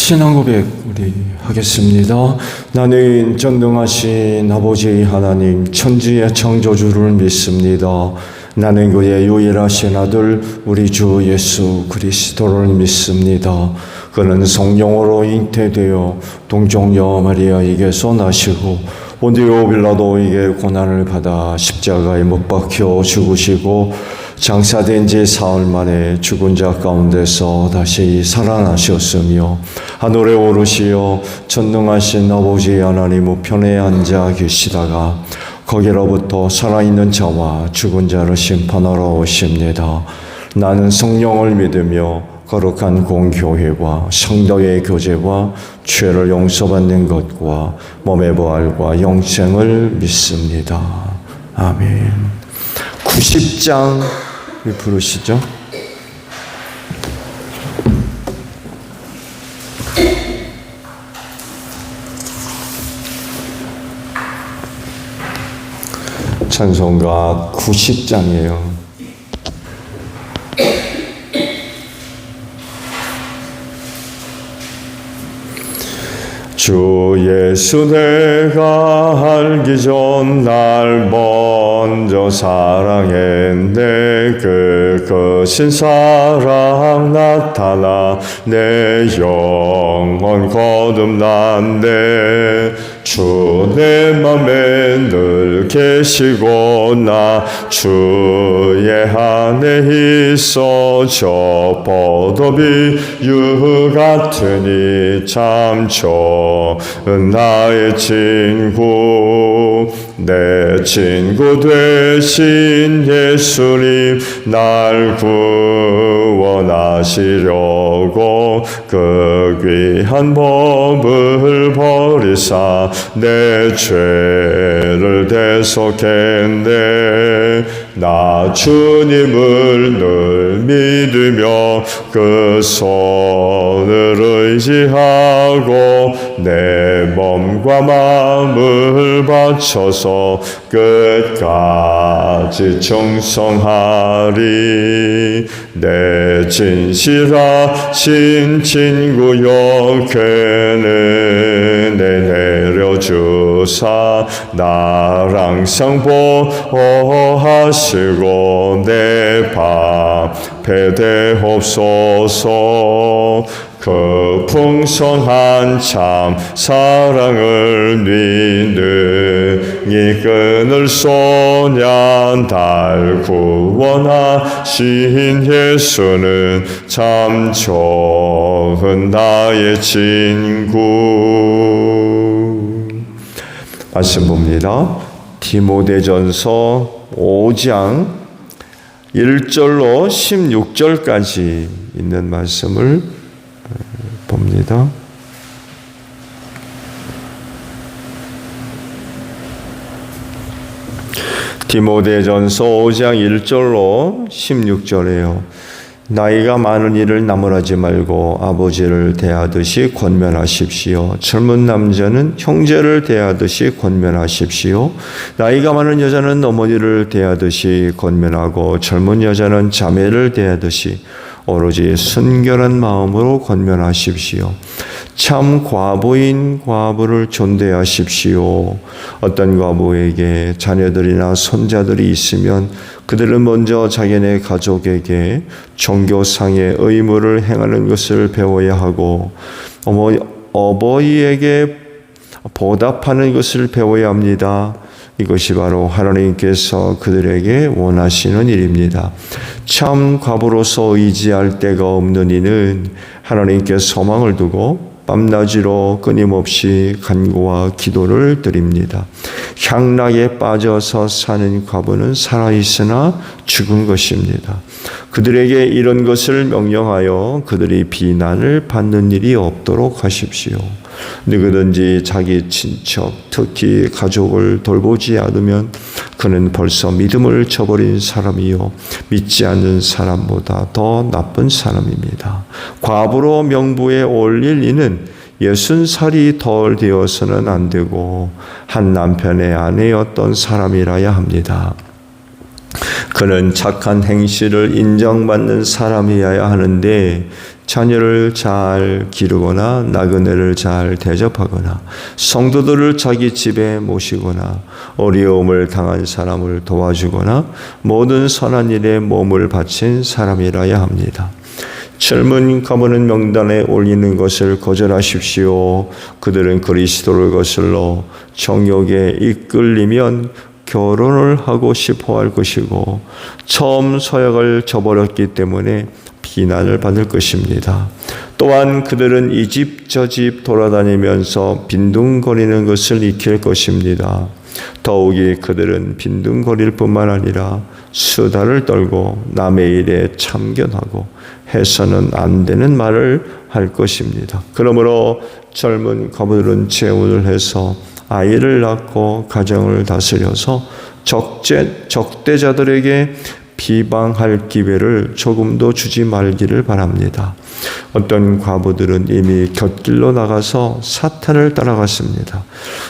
신앙 고백 우리 하겠습니다. 나는 전능하신 아버지 하나님 천지의 창조주를 믿습니다. 나는 그의 유일하신 아들 우리 주 예수 그리스도를 믿습니다. 그는 성령으로 잉태되어 동정녀 마리아에게서 나시고 본디오 빌라도에게 고난을 받아 십자가에 못 박혀 죽으시고 장사된 지 사흘 만에 죽은 자 가운데서 다시 살아나셨으며 하늘에 오르시어 전능하신 아버지 하나님 우편에 앉아 계시다가 거기로부터 살아있는 자와 죽은 자를 심판하러 오십니다. 나는 성령을 믿으며 거룩한 공교회와 성도의 교제와 죄를 용서받는 것과 몸의 부활과 영생을 믿습니다. 아멘. 90장 부르시죠. 찬송가 90장이에요. 주 예수 내가 알기 전 날 먼저 사랑했네. 그 거신 사랑 나타나 내 영혼 거듭났네. 주 내 맘에 늘 계시고 나 주의 안에 있어 저 포도비 유 같으니 참 좋은 나의 친구. 내 친구 되신 예수님 날 구원하시려고 그 귀한 법을 버리사 내 죄를 대속했네. 나 주님을 늘 믿으며 그 손을 의지하고 내 몸과 마음을 바쳐서 끝까지 충성하리. 내 진실하신 친구여 그는 내 내려주사 날 항상 보호하시고 내 방패 되옵소서. 그 풍성한 참 사랑을 믿으니 그늘 소년 달 구원하신 예수는 참 좋은 나의 친구. 말씀 봅니다. 디모데전서 5장 1절로 16절까지 있는 말씀을 봅니다. 디모데전서 5장 1절로 16절이에요. 나이가 많은 일을 나무라지 말고 아버지를 대하듯이 권면하십시오. 젊은 남자는 형제를 대하듯이 권면하십시오. 나이가 많은 여자는 어머니를 대하듯이 권면하고 젊은 여자는 자매를 대하듯이 오로지 순결한 마음으로 권면하십시오. 참 과부인 과부를 존대하십시오. 어떤 과부에게 자녀들이나 손자들이 있으면 그들은 먼저 자기네 가족에게 종교상의 의무를 행하는 것을 배워야 하고 어버이에게 보답하는 것을 배워야 합니다. 이것이 바로 하나님께서 그들에게 원하시는 일입니다. 참 과부로서 의지할 데가 없는 이는 하나님께 소망을 두고 밤낮으로 끊임없이 간구와 기도를 드립니다. 향락에 빠져서 사는 과부는 살아있으나 죽은 것입니다. 그들에게 이런 것을 명령하여 그들이 비난을 받는 일이 없도록 하십시오. 누구든지 자기 친척, 특히 가족을 돌보지 않으면 그는 벌써 믿음을 저버린 사람이요 믿지 않는 사람보다 더 나쁜 사람입니다. 과부로 명부에 올릴 이는 60살이 덜 되어서는 안 되고 한 남편의 아내였던 사람이라야 합니다. 그는 착한 행실을 인정받는 사람이어야 하는데 자녀를 잘 기르거나 나그네를 잘 대접하거나 성도들을 자기 집에 모시거나 어려움을 당한 사람을 도와주거나 모든 선한 일에 몸을 바친 사람이라야 합니다. 젊은 가문은 명단에 올리는 것을 거절하십시오. 그들은 그리스도를 거슬러 정욕에 이끌리면 결혼을 하고 싶어 할 것이고 처음 서약을 저버렸기 때문에 비난을 받을 것입니다. 또한 그들은 이 집 저 집 돌아다니면서 빈둥거리는 것을 익힐 것입니다. 더욱이 그들은 빈둥거릴 뿐만 아니라 수다를 떨고 남의 일에 참견하고 해서는 안 되는 말을 할 것입니다. 그러므로 젊은 가부들은 재혼을 해서 아이를 낳고 가정을 다스려서 적대자들에게 비방할 기회를 조금도 주지 말기를 바랍니다. 어떤 과부들은 이미 곁길로 나가서 사탄을 따라갔습니다.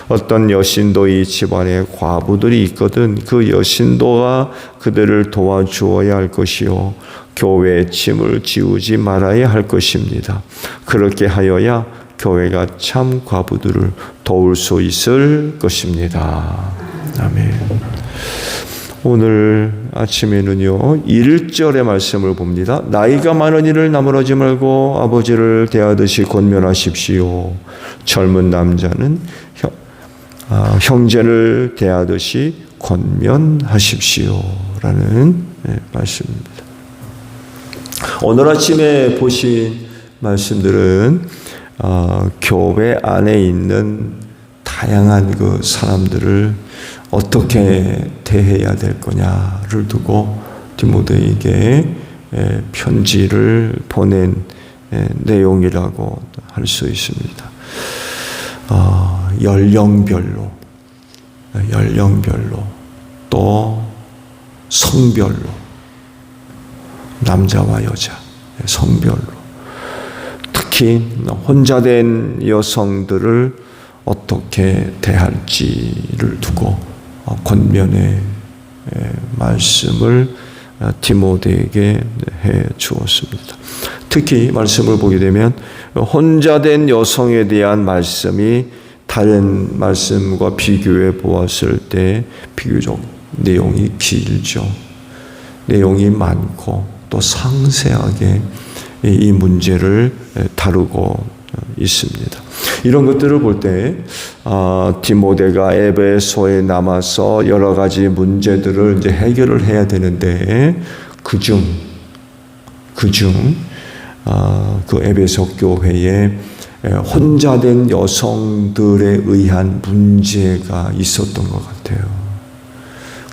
어떤 여신도의 집안에 과부들이 있거든 그 여신도가 그들을 도와주어야 할 것이요 교회의 짐을 지우지 말아야 할 것입니다. 그렇게 하여야 교회가 참 과부들을 도울 수 있을 것입니다. 아멘. 오늘 아침에는요 1절의 말씀을 봅니다. 나이가 많은 이를 나무라지 말고 아버지를 대하듯이 권면하십시오. 젊은 남자는 형제를 대하듯이 권면하십시오 라는 말씀입니다. 오늘 아침에 보신 말씀들은 교회 안에 있는 다양한 그 사람들을 어떻게 대해야 될 거냐를 두고 디모데에게 편지를 보낸 내용이라고 할 수 있습니다. 연령별로 또 성별로 남자와 여자 성별로 특히 혼자 된 여성들을 어떻게 대할지를 두고 권면의 말씀을 디모데에게 해 주었습니다. 특히 말씀을 보게 되면 혼자 된 여성에 대한 말씀이 다른 말씀과 비교해 보았을 때 비교적 내용이 길죠. 내용이 많고 또 상세하게 이 문제를 다루고 있습니다. 이런 것들을 볼 때 디모데가 에베소에 남아서 여러 가지 문제들을 이제 해결을 해야 되는데 그중 그 에베소 교회에 혼자 된 여성들에 의한 문제가 있었던 것 같아요.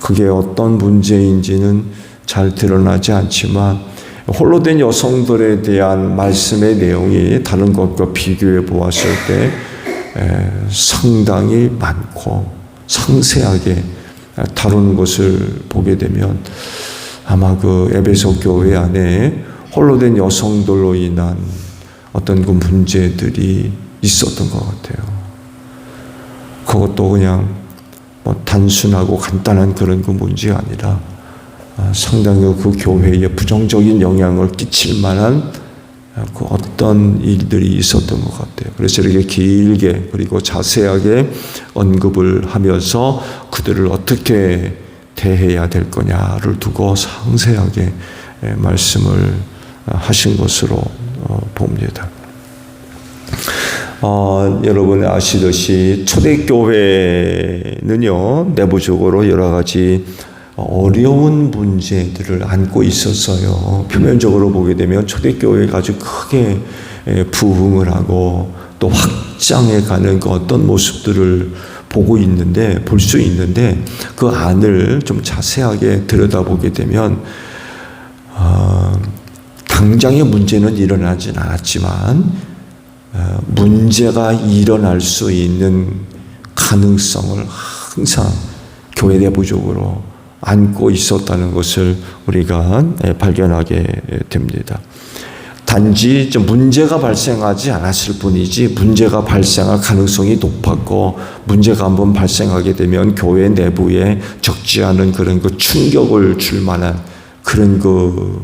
그게 어떤 문제인지는 잘 드러나지 않지만 홀로 된 여성들에 대한 말씀의 내용이 다른 것과 비교해 보았을 때 상당히 많고 상세하게 다루는 것을 보게 되면 아마 그 에베소 교회 안에 홀로 된 여성들로 인한 어떤 그 문제들이 있었던 것 같아요. 그것도 그냥 단순하고 간단한 그런 그 문제가 아니라 상당히 그 교회에 부정적인 영향을 끼칠 만한 그 어떤 일들이 있었던 것 같아요. 그래서 이렇게 길게 그리고 자세하게 언급을 하면서 그들을 어떻게 대해야 될 거냐를 두고 상세하게 말씀을 하신 것으로 봅니다. 여러분 아시듯이 초대교회는요 내부적으로 여러 가지 어려운 문제들을 안고 있었어요. 표면적으로 보게 되면 초대교회가 아주 크게 부흥을 하고 또 확장해 가는 그 어떤 모습들을 볼 수 있는데 그 안을 좀 자세하게 들여다보게 되면 당장의 문제는 일어나진 않았지만 문제가 일어날 수 있는 가능성을 항상 교회 내부적으로 안고 있었다는 것을 우리가 발견하게 됩니다. 단지 문제가 발생하지 않았을 뿐이지 문제가 발생할 가능성이 높았고 문제가 한번 발생하게 되면 교회 내부에 적지 않은 그런 그 충격을 줄 만한 그런 그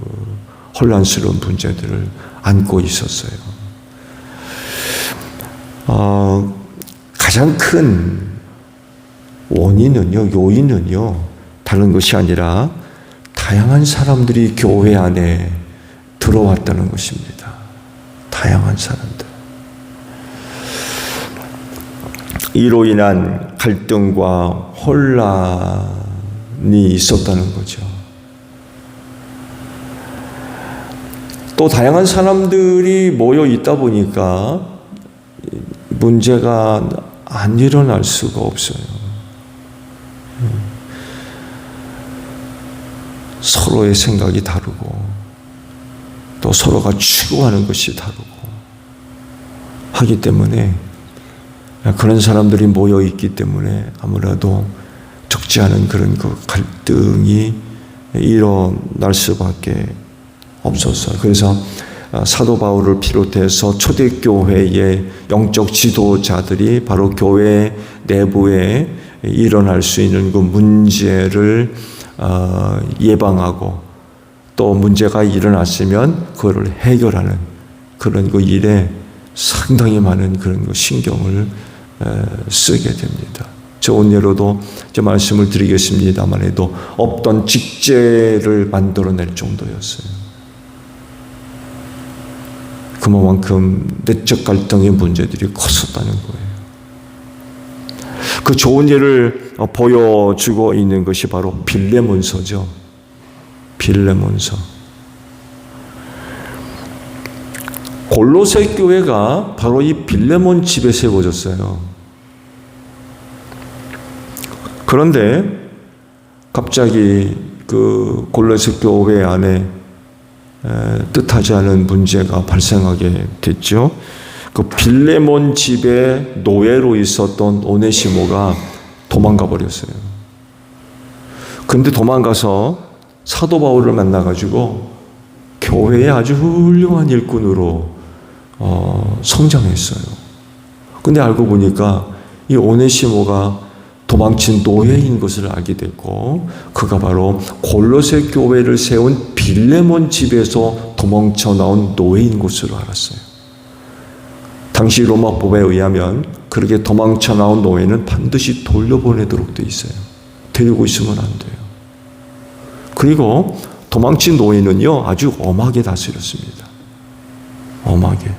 혼란스러운 문제들을 안고 있었어요. 가장 큰 요인은요, 다른 것이 아니라 다양한 사람들이 교회 안에 들어왔다는 것입니다. 다양한 사람들. 이로 인한 갈등과 혼란이 있었다는 거죠. 또 다양한 사람들이 모여 있다 보니까 문제가 안 일어날 수가 없어요. 서로의 생각이 다르고 또 서로가 추구하는 것이 다르고 하기 때문에 그런 사람들이 모여 있기 때문에 아무래도 적지 않은 그런 그 갈등이 일어날 수밖에 없었어요. 그래서 사도 바울을 비롯해서 초대교회의 영적 지도자들이 바로 교회 내부에 일어날 수 있는 그 문제를 예방하고 또 문제가 일어났으면 그걸 해결하는 그런 그 일에 상당히 많은 그런 그 신경을 쓰게 됩니다. 좋은 예로도 제 말씀을 드리겠습니다만 해도 없던 직제를 만들어낼 정도였어요. 그만큼 내적 갈등의 문제들이 컸었다는 거예요. 그 좋은 예를 보여주고 있는 것이 바로 빌레몬서죠. 빌레몬서. 골로새 교회가 바로 이 빌레몬 집에 세워졌어요. 그런데 갑자기 그 골로새 교회 안에 뜻하지 않은 문제가 발생하게 됐죠. 그 빌레몬 집에 노예로 있었던 오네시모가 도망가 버렸어요. 근데 도망가서 사도 바울을 만나가지고 교회의 아주 훌륭한 일꾼으로 성장했어요. 근데 알고 보니까 이 오네시모가 도망친 노예인 것을 알게 됐고, 그가 바로 골로새 교회를 세운 빌레몬 집에서 도망쳐 나온 노예인 것으로 알았어요. 당시 로마법에 의하면 그렇게 도망쳐 나온 노예는 반드시 돌려보내도록 돼 있어요. 데리고 있으면 안 돼요. 그리고 도망친 노예는요, 아주 엄하게 다스렸습니다. 엄하게.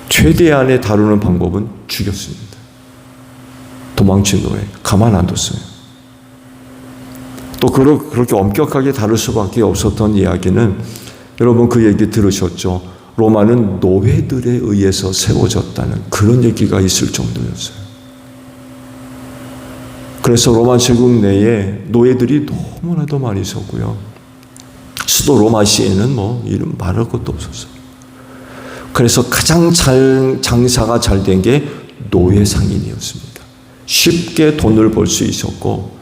최대한의 다루는 방법은 죽였습니다. 도망친 노예 가만 안 뒀어요. 또 그렇게 엄격하게 다룰 수밖에 없었던 이야기는, 여러분 그 얘기 들으셨죠? 로마는 노예들에 의해서 세워졌다는 그런 얘기가 있을 정도였어요. 그래서 로마 제국 내에 노예들이 너무나도 많이 있었고요. 수도 로마시에는 이름 말할 것도 없었어요. 그래서 가장 장사가 잘 된 게 노예 상인이었습니다. 쉽게 돈을 벌 수 있었고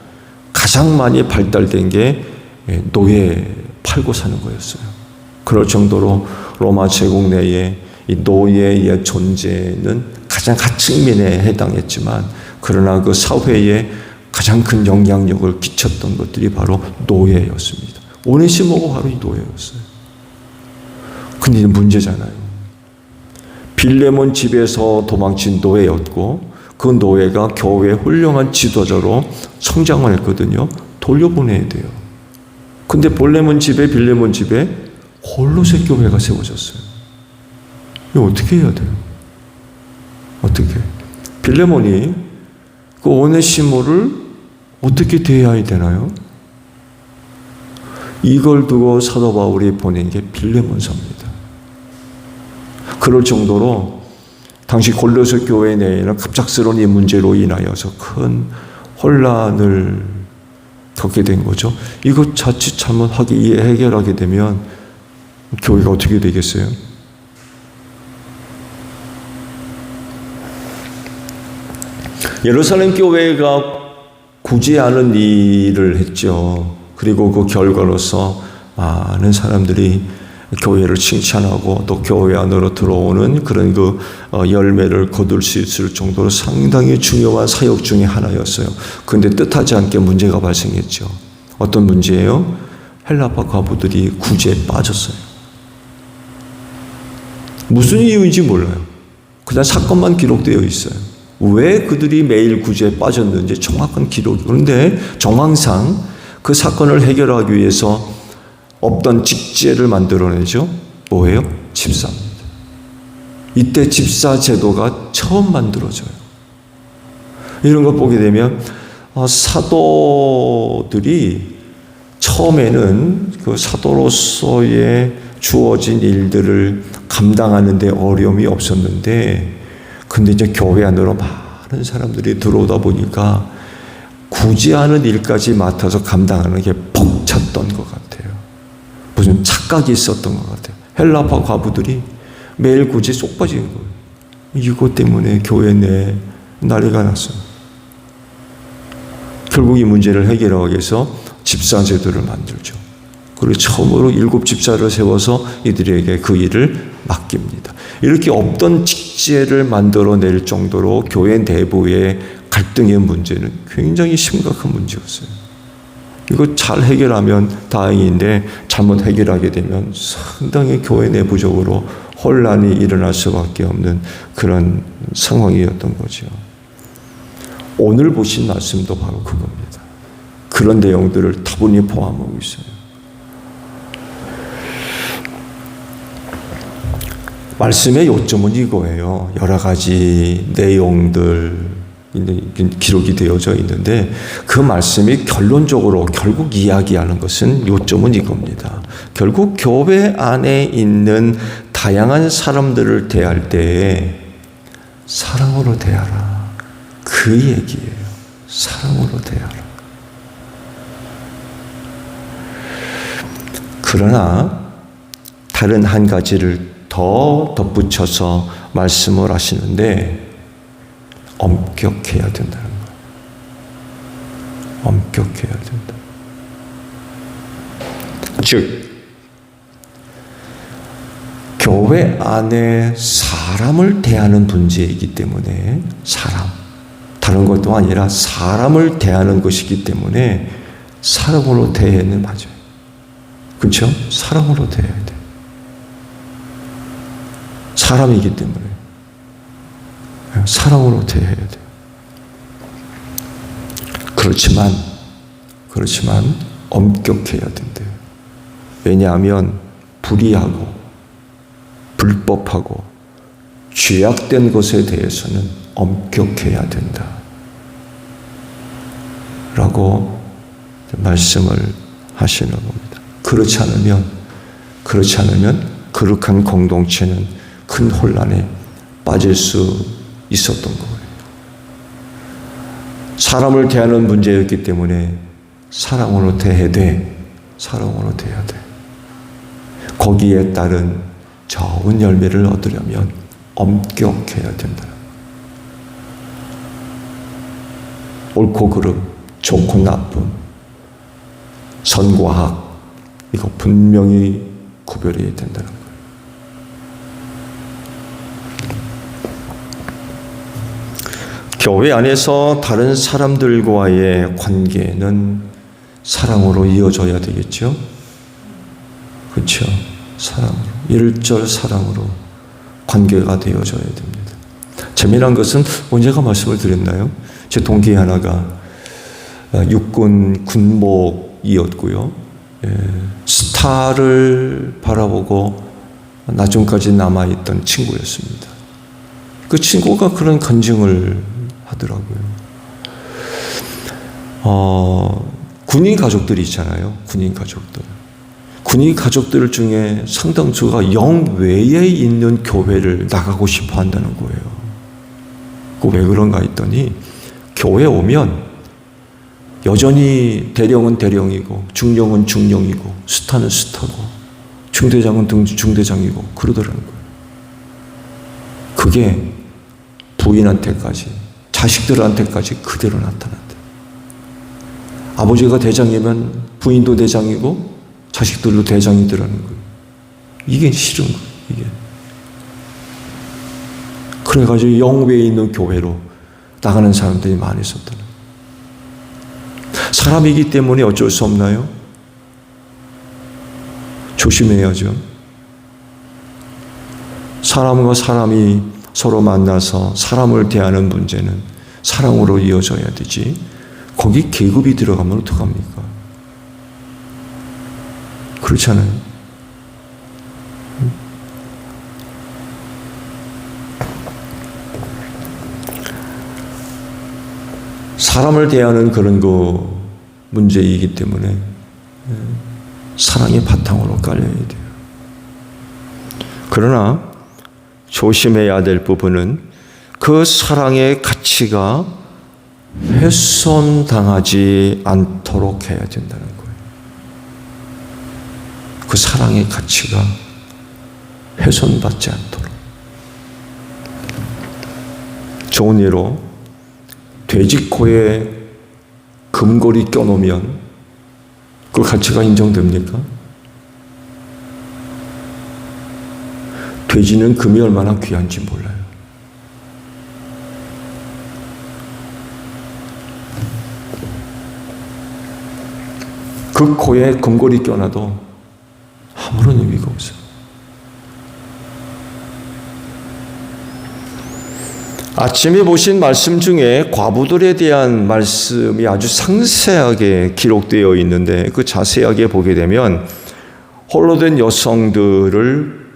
가장 많이 발달된 게 노예 팔고 사는 거였어요. 그럴 정도로 로마 제국 내에 이 노예의 존재는 가장 하층민에 해당했지만, 그러나 그 사회에 가장 큰 영향력을 끼쳤던 것들이 바로 노예였습니다. 오네시모가 바로 이 노예였어요. 근데 문제잖아요. 빌레몬 집에서 도망친 노예였고, 그 노예가 교회의 훌륭한 지도자로 성장을 했거든요. 돌려보내야 돼요. 근데 빌레몬 집에 골로새 교회가 세워졌어요. 이거 어떻게 해야 돼요? 어떻게? 빌레몬이 그 오네시모를 어떻게 대해야 되나요? 이걸 두고 사도 바울이 보낸 게 빌레몬서입니다. 그럴 정도로 당시 골로새 교회 내에는 갑작스러운 이 문제로 인하여서 큰 혼란을 겪게 된 거죠. 이거 자칫 해결하게 되면 교회가 어떻게 되겠어요? 예루살렘 교회가 굳이 않은 일을 했죠. 그리고 그 결과로서 많은 사람들이 교회를 칭찬하고 또 교회 안으로 들어오는 그런 그 열매를 거둘 수 있을 정도로 상당히 중요한 사역 중에 하나였어요. 그런데 뜻하지 않게 문제가 발생했죠. 어떤 문제예요? 헬라파 과부들이 구제에 빠졌어요. 무슨 이유인지 몰라요. 그냥 사건만 기록되어 있어요. 왜 그들이 매일 구제에 빠졌는지 정확한 기록이. 그런데 정황상 그 사건을 해결하기 위해서 없던 직제를 만들어내죠. 뭐예요? 집사입니다. 이때 집사 제도가 처음 만들어져요. 이런 거 보게 되면 사도들이 처음에는 그 사도로서의 주어진 일들을 감당하는 데 어려움이 없었는데, 근데 이제 교회 안으로 많은 사람들이 들어오다 보니까 구제하는 일까지 맡아서 감당하는 게 벅찼던 것 같아요. 무슨 착각이 있었던 것 같아요. 헬라파 과부들이 매일 구제에 쏙 빠진 거예요. 이것 때문에 교회 내에 난리가 났어요. 결국 이 문제를 해결하기 위해서 집사 제도를 만들죠. 그리고 처음으로 7 집사를 세워서 이들에게 그 일을 맡깁니다. 이렇게 없던 직제를 만들어낼 정도로 교회 내부의 갈등의 문제는 굉장히 심각한 문제였어요. 이거 잘 해결하면 다행인데 잘못 해결하게 되면 상당히 교회 내부적으로 혼란이 일어날 수밖에 없는 그런 상황이었던 거죠. 오늘 보신 말씀도 바로 그겁니다. 그런 내용들을 다분히 포함하고 있어요. 말씀의 요점은 이거예요. 여러 가지 내용들 기록이 되어져 있는데 그 말씀이 결론적으로 결국 이야기하는 것은 요점은 이겁니다. 결국 교회 안에 있는 다양한 사람들을 대할 때에 사랑으로 대하라. 그 얘기예요. 사랑으로 대하라. 그러나 다른 한 가지를 더 덧붙여서 말씀을 하시는데 엄격해야 된다는 거예요. 엄격해야 된다. 즉 교회 안에 사람을 대하는 문제이기 때문에 다른 것도 아니라 사람을 대하는 것이기 때문에 사랑으로 대해는 맞아요. 그렇죠? 사랑으로 대해야 돼. 사람이기 때문에 사랑으로 대해야 돼. 그렇지만 엄격해야 된대요. 왜냐하면 불의하고 불법하고 죄악된 것에 대해서는 엄격해야 된다. 라고 말씀을 하시는 겁니다. 그렇지 않으면 거룩한 공동체는 큰 혼란에 빠질 수 있었던 거예요. 사람을 대하는 문제였기 때문에 사랑으로 대해야 돼. 사랑으로 대해야 돼. 거기에 따른 좋은 열매를 얻으려면 엄격해야 된다. 옳고 그름, 좋고 나쁨, 선과 악, 이거 분명히 구별해야 된다는 거예요. 교회 안에서 다른 사람들과의 관계는 사랑으로 이어져야 되겠죠? 그렇죠? 사랑으로, 일절 사랑으로 관계가 되어져야 됩니다. 재미난 것은 언제가 말씀을 드렸나요? 제 동기 하나가 육군 군목이었고요. 스타를 바라보고 나중까지 남아있던 친구였습니다. 그 친구가 그런 간증을 하더라고요. 군인 가족들이 있잖아요. 군인 가족들 중에 상당수가 영외에 있는 교회를 나가고 싶어 한다는 거예요. 그 왜 그런가 했더니 교회 오면 여전히 대령은 대령이고 중령은 중령이고 스타는 스타고 중대장은 중대장이고 그러더라는 거예요. 그게 부인한테까지 자식들한테까지 그대로 나타난다. 아버지가 대장이면 부인도 대장이고 자식들도 대장이더라는 거예요. 이게 싫은 거예요. 이게. 그래가지고 영외에 있는 교회로 나가는 사람들이 많이 있었다는 거예요. 사람이기 때문에 어쩔 수 없나요? 조심해야죠. 사람과 사람이 서로 만나서 사람을 대하는 문제는 사랑으로 이어져야 되지. 거기 계급이 들어가면 어떡합니까? 그렇잖아요. 사람을 대하는 그런 문제이기 때문에 사랑의 바탕으로 깔려야 돼요. 그러나 조심해야 될 부분은 그 사랑의 가치가 훼손당하지 않도록 해야 된다는 거예요. 그 사랑의 가치가 훼손받지 않도록. 좋은 예로 돼지 코에 금고리 껴놓으면 그 가치가 인정됩니까? 돼지는 금이 얼마나 귀한지 몰라요. 그 코에 금고리 껴놔도 아무런 의미가 없어요. 아침에 보신 말씀 중에 과부들에 대한 말씀이 아주 상세하게 기록되어 있는데 그 자세하게 보게 되면 홀로 된 여성들을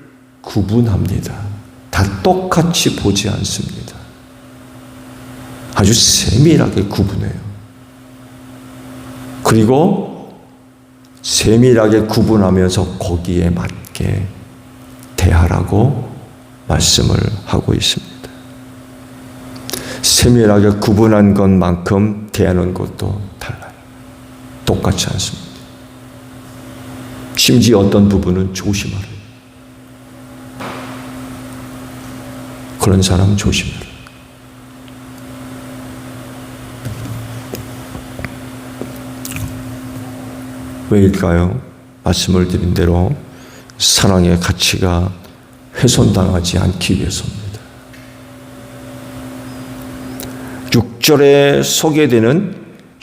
구분합니다. 다 똑같이 보지 않습니다. 아주 세밀하게 구분해요. 그리고 세밀하게 구분하면서 거기에 맞게 대하라고 말씀을 하고 있습니다. 세밀하게 구분한 것만큼 대하는 것도 달라요. 똑같지 않습니다. 심지어 어떤 부분은 조심하라. 그런 사람은 조심하라. 왜일까요? 말씀을 드린 대로 사랑의 가치가 훼손당하지 않기 위해서입니다. 6절에 소개되는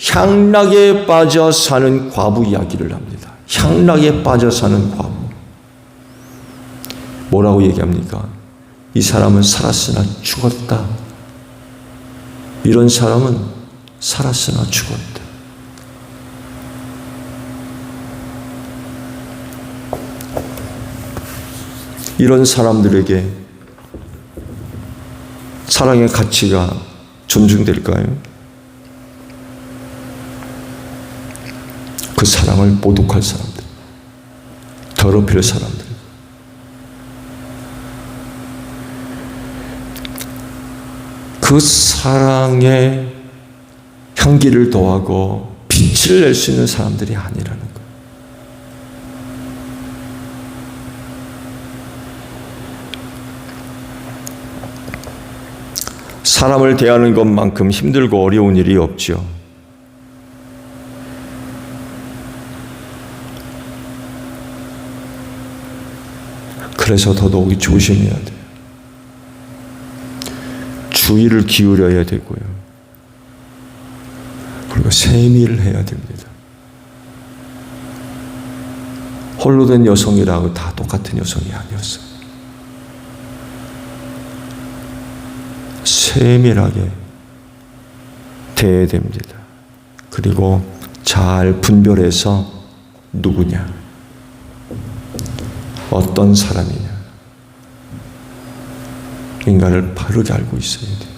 향락에 빠져 사는 과부 이야기를 합니다. 향락에 빠져 사는 과부. 뭐라고 얘기합니까? 이 사람은 살았으나 죽었다. 이런 사람은 살았으나 죽었다. 이런 사람들에게 사랑의 가치가 존중될까요? 그 사랑을 모독할 사람들, 더럽힐 사람들, 그 사랑의 향기를 더하고 빛을 낼 수 있는 사람들이 아니라는 거예요. 사람을 대하는 것만큼 힘들고 어려운 일이 없죠. 그래서 더더욱 조심해야 돼요. 주의를 기울여야 되고요. 그리고 세밀해야 됩니다. 홀로 된 여성이라고 다 똑같은 여성이 아니었어요. 세밀하게 대해야 됩니다. 그리고 잘 분별해서 누구냐, 어떤 사람이냐, 인간을 바르게 알고 있어야 돼요.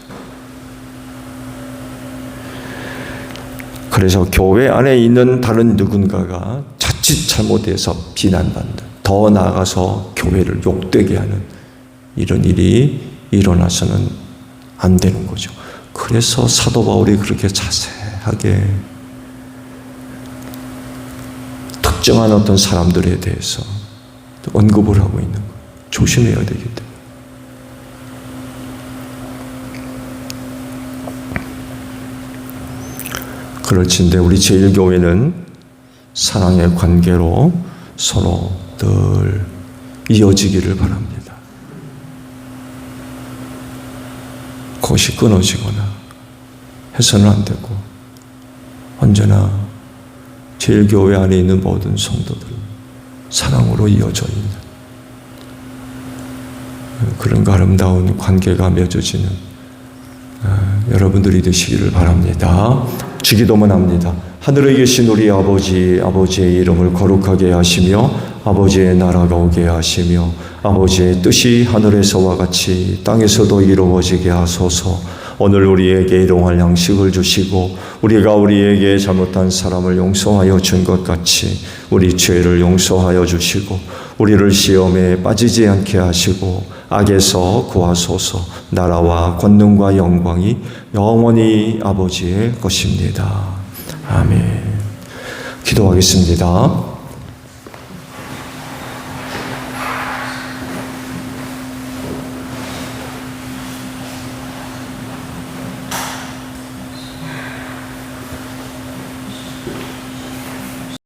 그래서 교회 안에 있는 다른 누군가가 자칫 잘못해서 비난받는, 더 나아가서 교회를 욕되게 하는 이런 일이 일어나서는 안 되는 거죠. 그래서 사도 바울이 그렇게 자세하게 특정한 어떤 사람들에 대해서 언급을 하고 있는 거예요. 조심해야 되기 때문에. 그렇지인데 우리 제1교회는 사랑의 관계로 서로 늘 이어지기를 바랍니다. 그것이 끊어지거나 해서는 안 되고 언제나 제1교회 안에 있는 모든 성도들 사랑으로 이어져 있는 그런 아름다운 관계가 맺어지는 여러분들이 되시기를 바랍니다. 주기도만 합니다. 하늘에 계신 우리 아버지, 아버지의 이름을 거룩하게 하시며 아버지의 나라가 오게 하시며 아버지의 뜻이 하늘에서와 같이 땅에서도 이루어지게 하소서. 오늘 우리에게 일용할 양식을 주시고 우리가 우리에게 잘못한 사람을 용서하여 준 것 같이 우리 죄를 용서하여 주시고 우리를 시험에 빠지지 않게 하시고 악에서 구하소서. 나라와 권능과 영광이 영원히 아버지의 것입니다. 아멘. 기도하겠습니다.